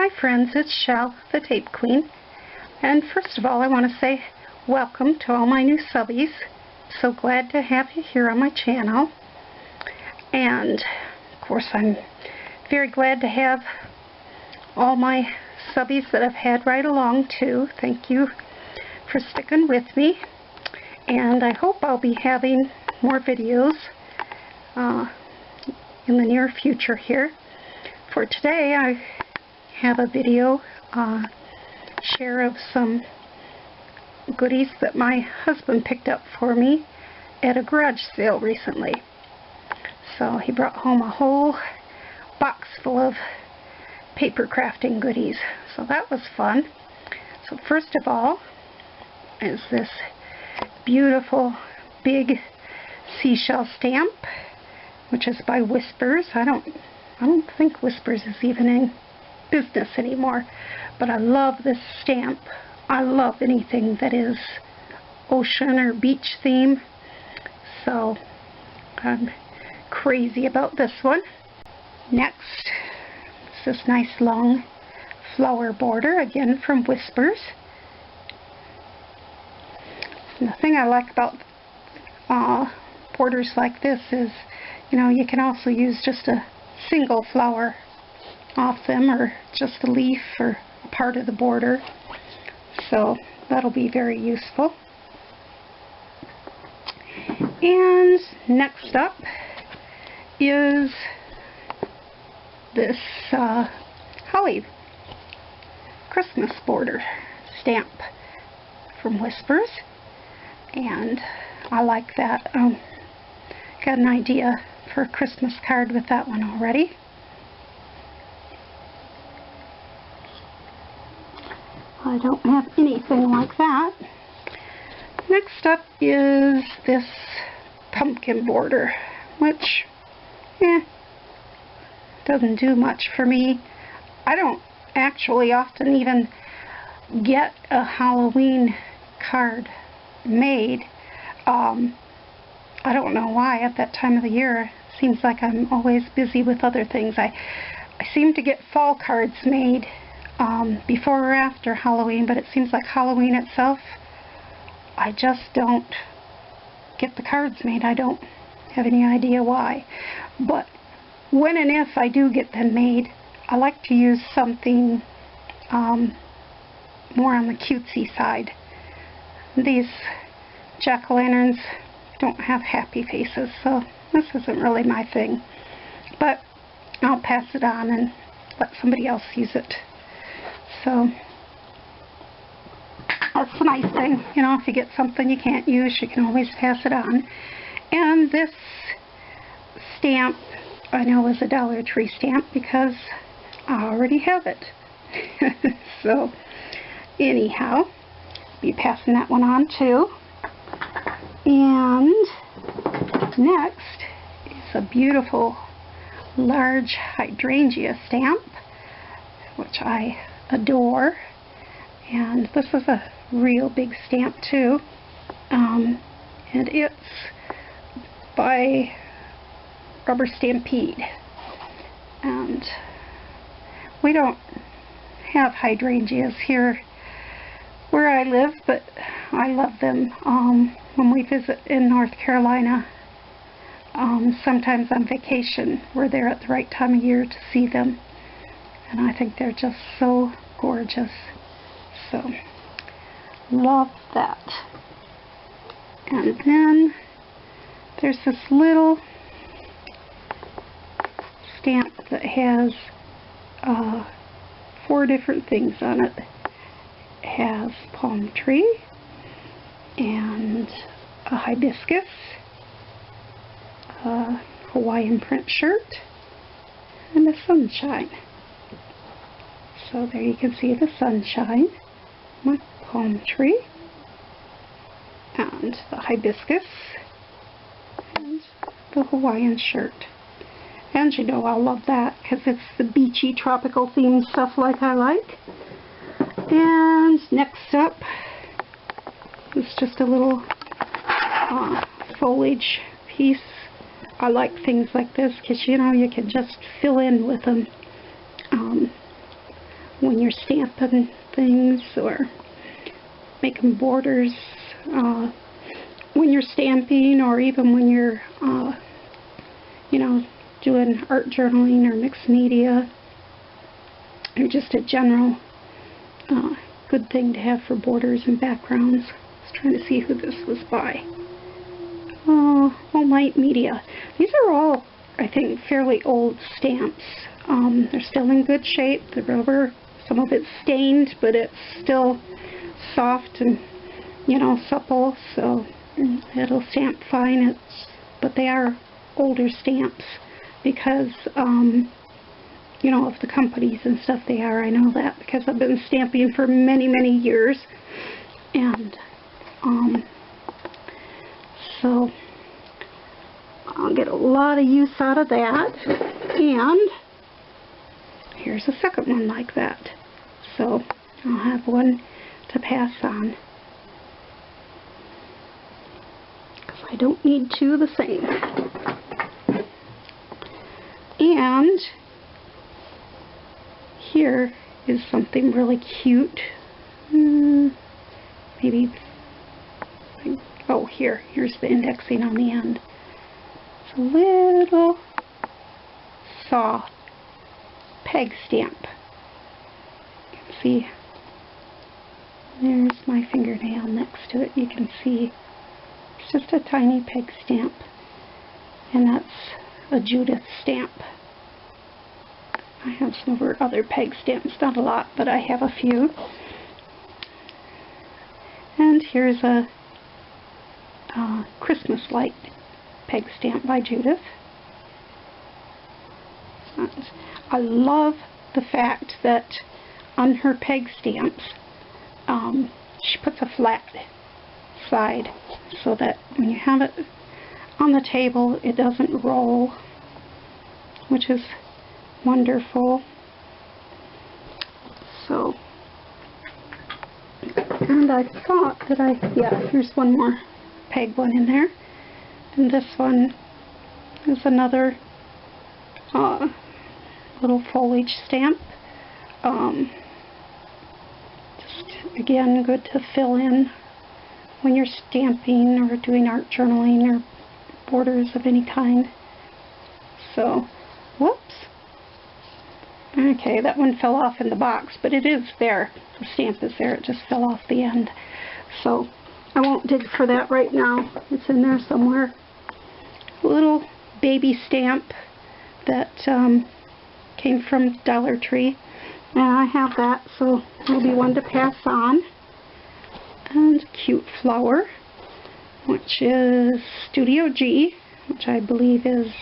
Hi friends, it's Shell, the Tape Queen, and first of all I want to say welcome to all my new subbies. So glad to have you here on my channel, and of course I'm very glad to have all my subbies that I've had right along too. Thank you for sticking with me, and I hope I'll be having more videos in the near future here. For today I have a video share of some goodies that my husband picked up for me at a garage sale recently. So he brought home a whole box full of paper crafting goodies, so that was fun. So first of all is this beautiful big seashell stamp, which is by Whispers. I don't think Whispers is even in business anymore, but I love this stamp. I love anything that is ocean or beach theme, so I'm crazy about this one. Next is this nice long flower border, again from Whispers. And the thing I like about borders like this is, you know, you can also use just a single flower off them, or just a leaf or a part of the border, so that'll be very useful. And next up is this holly Christmas border stamp from Whispers, and I like that. Got an idea for a Christmas card with that one already. I don't have anything like that. Next up is this pumpkin border, which doesn't do much for me. I don't actually often even get a Halloween card made. I don't know why. At that time of the year, it seems like I'm always busy with other things. I seem to get fall cards made before or after Halloween, but it seems like Halloween itself, I just don't get the cards made. I don't have any idea why. But when and if I do get them made, I like to use something more on the cutesy side. These jack-o'-lanterns don't have happy faces, so this isn't really my thing. But I'll pass it on and let somebody else use it. So that's a nice thing, you know, if you get something you can't use, you can always pass it on. And this stamp I know is a Dollar Tree stamp because I already have it. So anyhow, I'll be passing that one on too. And next is a beautiful large hydrangea stamp, which I adore, and this is a real big stamp too, and it's by Rubber Stampede, and we don't have hydrangeas here where I live, but I love them. When we visit in North Carolina, sometimes on vacation, we're there at the right time of year to see them, and I think they're just so gorgeous. So love that. And then there's this little stamp that has 4 different things on it. It has palm tree and a hibiscus, a Hawaiian print shirt, and a sunshine. So there you can see the sunshine, my palm tree, and the hibiscus, and the Hawaiian shirt. And you know I'll love that because it's the beachy tropical themed stuff like I like. And next up is just a little foliage piece. I like things like this because, you know, you can just fill in with them. when you're stamping things or making borders, when you're stamping, or even when you're, you know, doing art journaling or mixed media, or just a general good thing to have for borders and backgrounds. I was trying to see who this was by. All Might Media. These are all, I think, fairly old stamps. They're still in good shape. The rubber, some of it's stained, but it's still soft and, you know, supple, so it'll stamp fine. But they are older stamps because, you know, of the companies and stuff they are. I know that because I've been stamping for many, many years. And, so I'll get a lot of use out of that. And here's a second one like that. So I'll have one to pass on, because I don't need two the same. And here is something really cute. Maybe, oh, here's the indexing on the end. It's a little saw peg stamp. You can see, there's my fingernail next to it. You can see it's just a tiny peg stamp, and that's a Judith stamp. I have some other peg stamps, not a lot, but I have a few. And here's a Christmas light peg stamp by Judith. I love the fact that on her peg stamps, she puts a flat side so that when you have it on the table, it doesn't roll, which is wonderful. So, and I thought that yeah, here's one more peg one in there. And this one is another little foliage stamp. Just, again, good to fill in when you're stamping or doing art journaling or borders of any kind. So, whoops. Okay, that one fell off in the box, but it is there. The stamp is there. It just fell off the end. So, I won't dig for that right now. It's in there somewhere. A little baby stamp that came from Dollar Tree. And I have that, so it'll be one to pass on. And cute flower, which is Studio G, which I believe is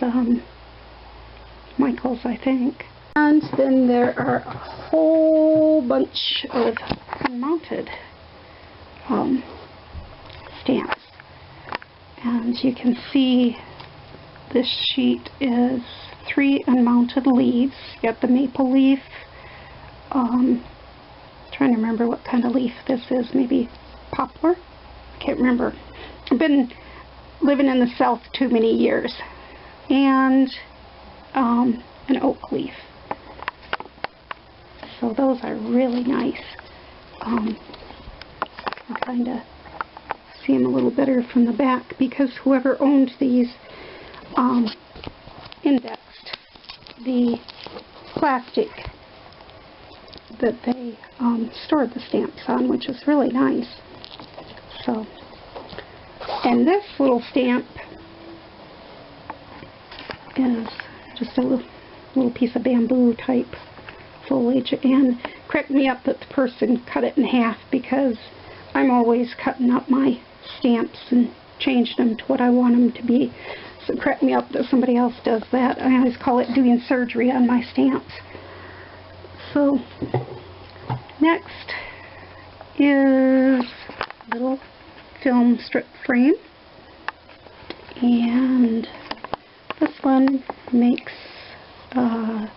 Michael's, I think. And then there are a whole bunch of unmounted stamps. And you can see this sheet is 3 unmounted leaves. You got the maple leaf. Trying to remember what kind of leaf this is. Maybe poplar? I can't remember. I've been living in the South too many years. And an oak leaf. So those are really nice. I'm trying to see them a little better from the back because whoever owned these indexed the plastic that they stored the stamps on, which is really nice. So, and this little stamp is just a little piece of bamboo type foliage, and cracked me up that the person cut it in half because I'm always cutting up my stamps and changing them to what I want them to be. So it cracked me up that somebody else does that. I always call it doing surgery on my stamps. So next is a little film strip frame, and this one makes a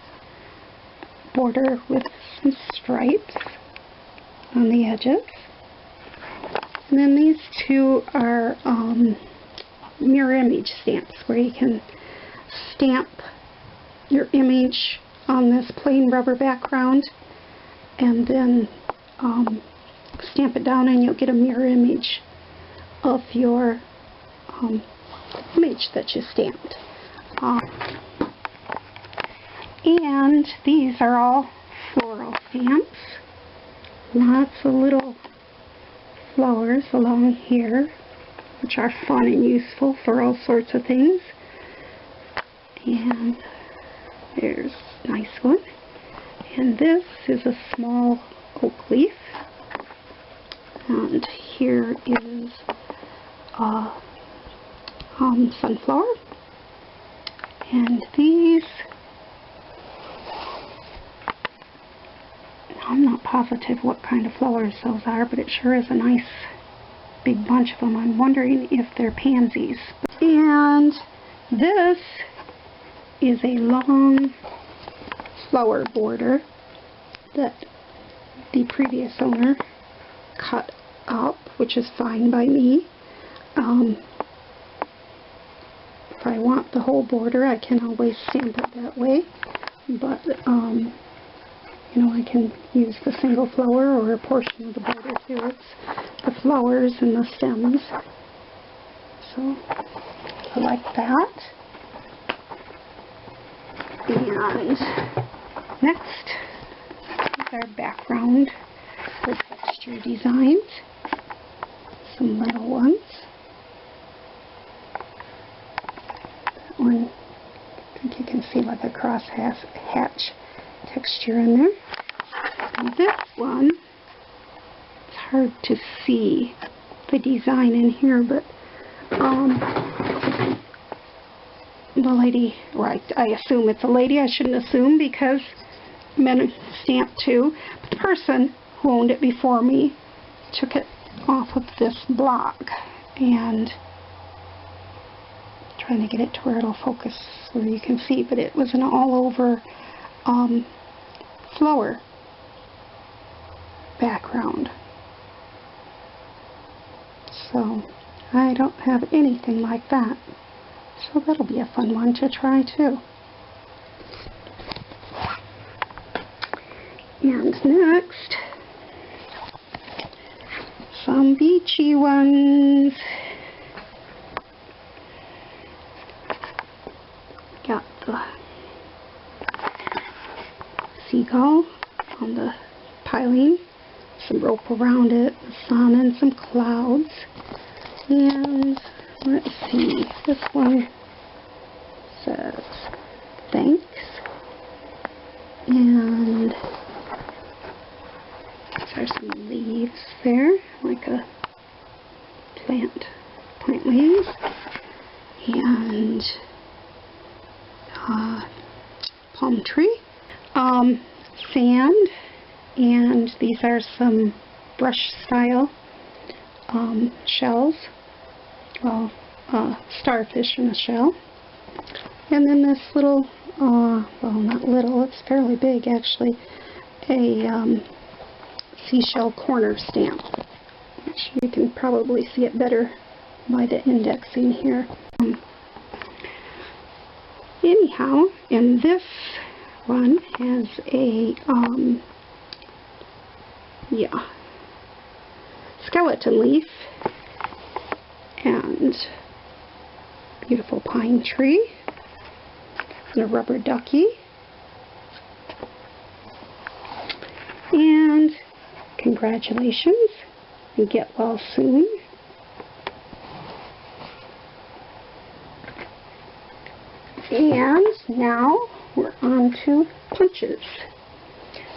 border with some stripes on the edges. And then these two are mirror image stamps, where you can stamp your image on this plain rubber background and then stamp it down, and you'll get a mirror image of your image that you stamped. And these are all floral stamps. Lots of little flowers along here, which are fun and useful for all sorts of things. And there's a nice one. And this is a small oak leaf. And here is a sunflower. And these, I'm not positive what kind of flowers those are, but it sure is a nice big bunch of them. I'm wondering if they're pansies. And this is a long flower border that the previous owner cut up, which is fine by me. If I want the whole border, I can always stamp it that way, but you know, I can use the single flower or a portion of the border too. It's the flowers and the stems, so I like that. And next is our background for texture designs. Some little ones. That one, I think you can see like a cross-hatch texture in there. And this one, it's hard to see the design in here, but the lady, right, I assume it's a lady, I shouldn't assume because men stamped too, but the person who owned it before me took it off of this block, and trying to get it to where it'll focus where you can see, but it was an all over flower background. So I don't have anything like that. So that'll be a fun one to try too. And next, some beachy ones. Got the seagull on the piling, some rope around it, the sun and some clouds. And let's see, this one says thanks, and there's some leaves there, like a plant leaves, and palm tree, sand, and these are some brush style shells. Well, starfish in a shell. And then this little, well, not little, it's fairly big actually, a seashell corner stamp, which you can probably see it better by the indexing here. Anyhow, and this one has a, skeleton leaf, and beautiful pine tree, and a rubber ducky, and congratulations and get well soon. And now we're on to punches.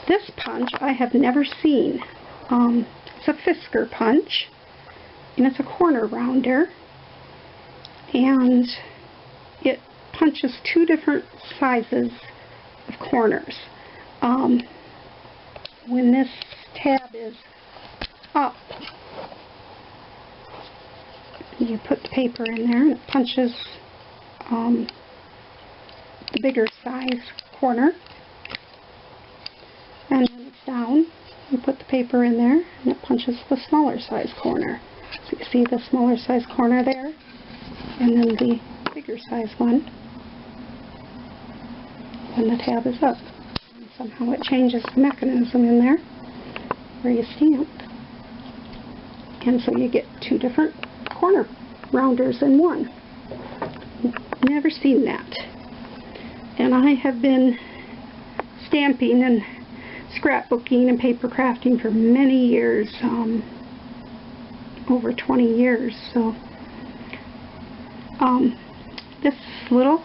This punch I have never seen. It's a Fisker punch, and it's a corner rounder, and it punches two different sizes of corners. When this tab is up, you put the paper in there and it punches the bigger size corner, and when it's down, you put the paper in there and it punches the smaller size corner. So you see the smaller size corner there, and then the bigger size one when the tab is up. Somehow it changes the mechanism in there where you stamp. And so you get two different corner rounders in one. Never seen that. And I have been stamping and scrapbooking and paper crafting for many years, over 20 years. So this little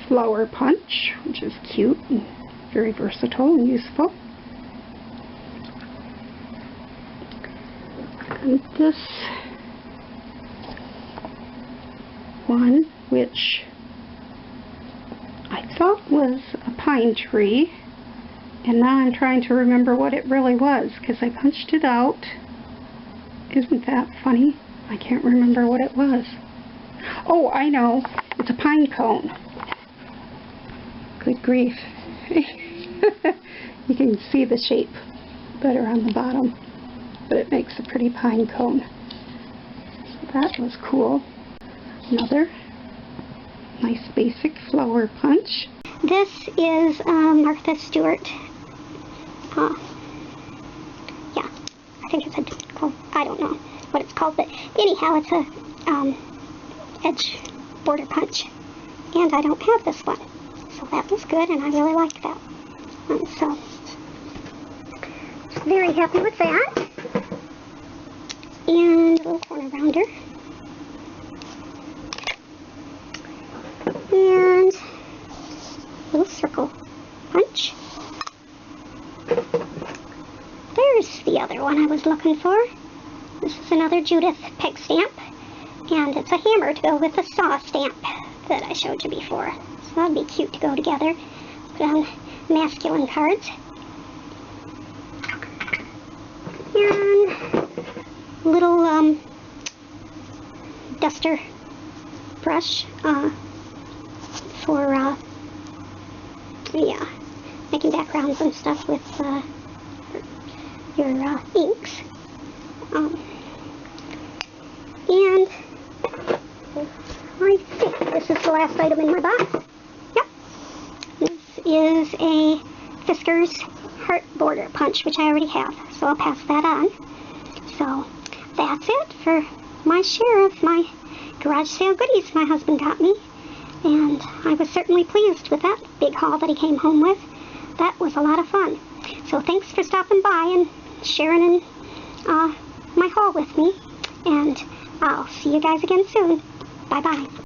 flower punch, which is cute and very versatile and useful. And this one, which I thought was a pine tree, and now I'm trying to remember what it really was because I punched it out. Isn't that funny? I can't remember what it was. Oh, I know. It's a pine cone. Good grief. You can see the shape better on the bottom, but it makes a pretty pine cone. That was cool. Another nice basic flower punch. This is Martha Stewart. Yeah, I think it's called, I don't know what it's called, but anyhow, it's a edge border punch. And I don't have this one. So that was good, and I really liked that. So, very happy with that. And a little corner rounder. And a little circle punch. There's the other one I was looking for. This is another Judith peg stamp. And it's a hammer to go with the saw stamp that I showed you before. So that'd be cute to go together. Put on masculine cards. And little duster brush for yeah, making backgrounds and stuff with your inks. And I think this is the last item in my box. Yep. This is a Fisker's Heart Border Punch, which I already have, so I'll pass that on. So that's it for my share of my garage sale goodies my husband got me. And I was certainly pleased with that big haul that he came home with. That was a lot of fun. So thanks for stopping by and sharing in my haul with me. And I'll see you guys again soon. Bye-bye.